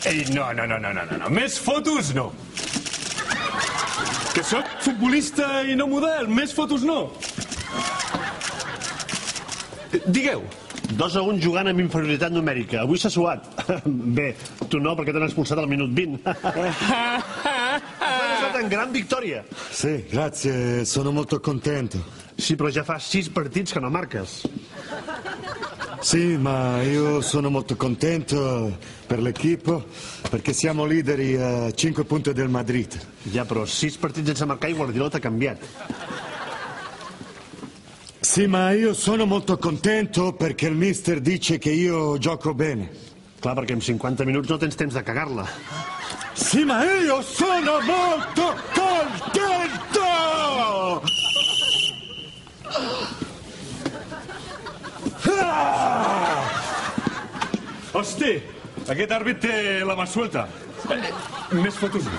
Ei, no, més fotos no. Que sóc futbolista i no model, més fotos no. Digueu. 2-1 jugant amb inferioritat numèrica. Avui s'ha suat. Bé, tu no, perquè t'han expulsat al minut 20. È stata una gran vittoria. Sì, grazie, sono molto contento. Sí, però ja fa 6 partits que no marques. Sì, ma io sono molto contento per l'equipo perché siamo leaderi a 5 punti del Madrid. Ja, però 6 partits sense marcar i Guardiola t'ha canviat. Sì, ma io sono molto contento perché il mister dice che io gioco bene. Clar, perquè en 50 minuts no tens temps de cagar-la. Sì, ma io sono molto contento! Hosti, aquest àrbit té la mà suelta. Més fotos no.